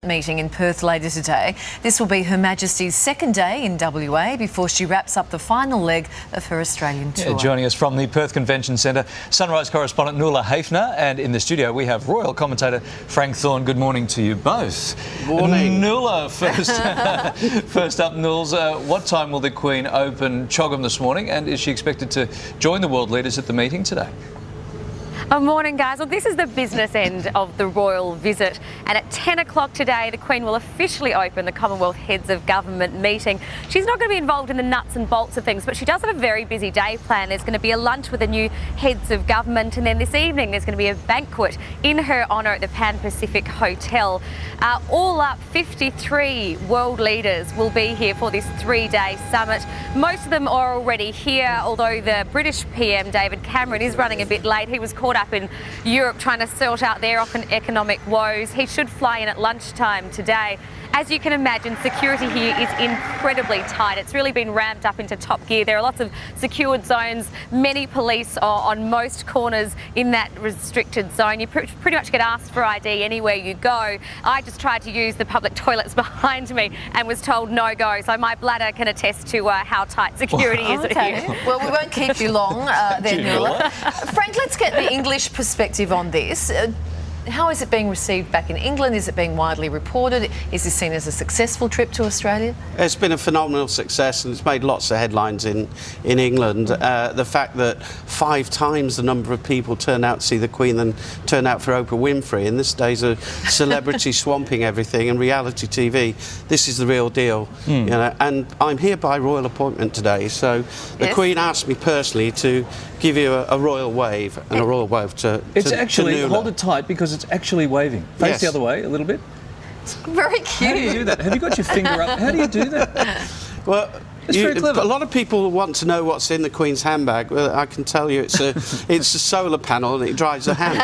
Meeting in Perth later today. This will be Her Majesty's second day in WA before she wraps up the final leg of her Australian tour. Joining us from the Perth Convention Centre, Sunrise correspondent Nuala Hafner, and in the studio we have royal commentator Frank Thorne. Good morning to you both. Morning. Nuala, first up, Nuals, what time will the Queen open Choggum this morning, and is she expected to join the world leaders at the meeting today? Good morning, guys. Well, this is the business end of the royal visit, and at 10 o'clock today the Queen will officially open the Commonwealth Heads of Government meeting. She's not going to be involved in the nuts and bolts of things, but she does have a very busy day planned. There's going to be a lunch with the new Heads of Government, and then this evening there's going to be a banquet in her honour at the Pan Pacific Hotel. All up, 53 world leaders will be here for this three-day summit. Most of them are already here, although the British PM David Cameron is running a bit late. He was caught up in Europe trying to sort out their economic woes. He should fly in at lunchtime today. As you can imagine, security here is incredibly tight. It's really been ramped up into top gear. There are lots of secured zones. Many police are on most corners in that restricted zone. You pretty much get asked for ID anywhere you go. I just tried to use the public toilets behind me and was told no go. So my bladder can attest to how tight security is here. Well, we won't keep you long there, Nuala. Frank, let's get the English perspective on this. How is it being received back in England? Is it being widely reported? Is this seen as a successful trip to Australia? It's been a phenomenal success and it's made lots of headlines in England. The fact that 5 times the number of people turn out to see the Queen than turn out for Oprah Winfrey. In this days of celebrity swamping everything and reality TV, this is the real deal. You know, and I'm here by royal appointment today, so the Queen asked me personally to give you a royal wave and a royal wave to It's actually, Nuala. hold it tight because it's actually waving. Face the other way a little bit. It's very cute. How do you do that? Have you got your finger up? How do you do that? Well, very clever. A lot of people want to know what's in the Queen's handbag. Well, I can tell you it's a solar panel and it drives a hand.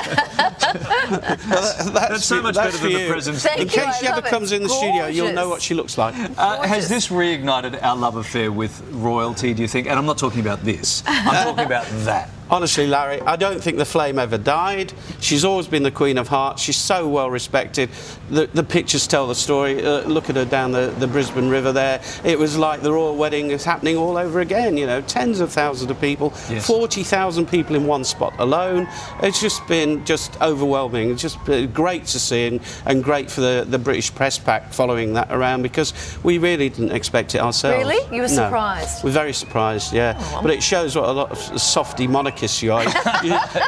That's so much better than the present. In case she ever comes in the studio, you'll know what she looks like. Has this reignited our love affair with royalty, do you think? And I'm not talking about this. I'm talking about that. Honestly, Larry, I don't think the flame ever died. She's always been the Queen of Hearts. She's so well respected. The pictures tell the story. Look at her down the Brisbane River there. It was like the royal wedding is happening all over again, you know, tens of thousands of people, 40,000 people in one spot alone. It's just been overwhelming. It's just great to see and great for the British press pack following that around because we really didn't expect it ourselves. Really? You were surprised? We're very surprised, yeah. But it shows what a lot of softy monarchists you are.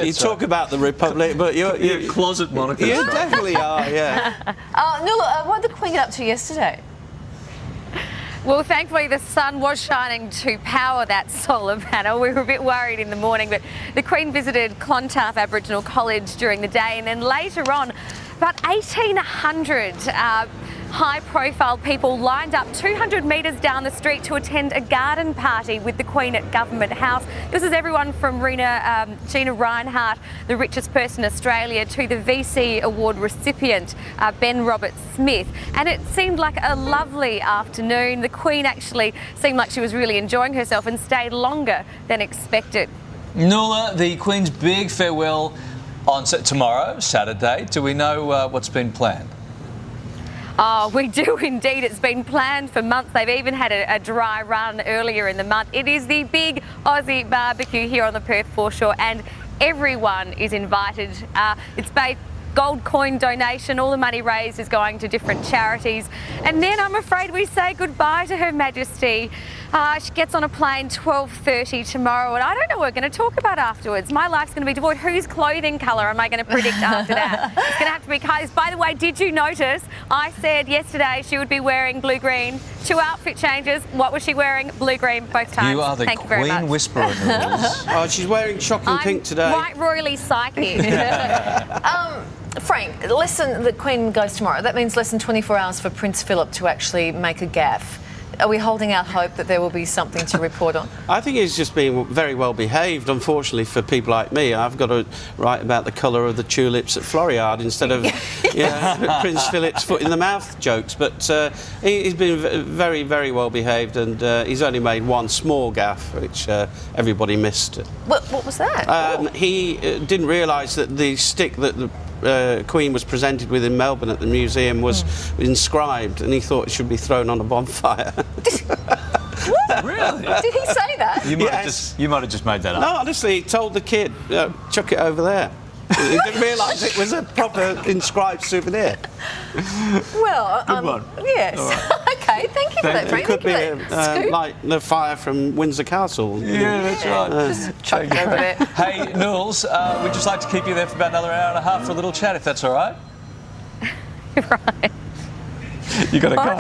You talk about the Republic, but you're a closet monarchist. You definitely are, yeah. Nuala, what did the Queen get up to yesterday? Well, thankfully the sun was shining to power that solar panel. We were a bit worried in the morning, but the Queen visited Clontarf Aboriginal College during the day, and then later on, about 1,800 high-profile people lined up 200 metres down the street to attend a garden party with the Queen at Government House. This is everyone from Gina Reinhardt, the richest person in Australia, to the VC Award recipient, Ben Roberts-Smith. And it seemed like a lovely afternoon. The Queen actually seemed like she was really enjoying herself and stayed longer than expected. Nuala, the Queen's big farewell on tomorrow, Saturday. Do we know what's been planned? Oh, we do indeed. It's been planned for months. They've even had a dry run earlier in the month. It is the big Aussie barbecue here on the Perth foreshore, and everyone is invited. It's based gold coin donation. All the money raised is going to different charities. And then I'm afraid we say goodbye to Her Majesty. She gets on a plane 12:30 tomorrow, and I don't know what we're going to talk about afterwards. My life's going to be devoid. Whose clothing colour am I going to predict after that? It's going to have to be Kylie's. By the way, did you notice I said yesterday she would be wearing blue-green? 2 outfit changes. What was she wearing? Blue-green both times. You are the Thank you very much. Queen Whisperer. Oh, she's wearing shocking pink today. Quite royally psychic. Frank, the Queen goes tomorrow. That means less than 24 hours for Prince Philip to actually make a gaffe. Are we holding out hope that there will be something to report on? I think he's just been very well behaved. Unfortunately for people like me, I've got to write about the colour of the tulips at Floriade instead of Prince Philip's foot in the mouth jokes. But he's been very, very well behaved, and he's only made one small gaffe, which everybody missed. What was that? He didn't realise that the stick that the Queen was presented with in Melbourne at the museum was inscribed, and he thought it should be thrown on a bonfire. Really? Did he say that? You might have just made that up. No, honestly, he told the kid, chuck it over there. He didn't realise it was a proper inscribed souvenir. Well, Good one. yes. All Okay, thank you for that, It Frank. could be Thank you for that scoop. like the fire from Windsor Castle. Yeah, that's right. Just chuck it over there. Hey, Nools, we'd just like to keep you there for about another hour and a half for a little chat, if that's all right. Right. You got to go.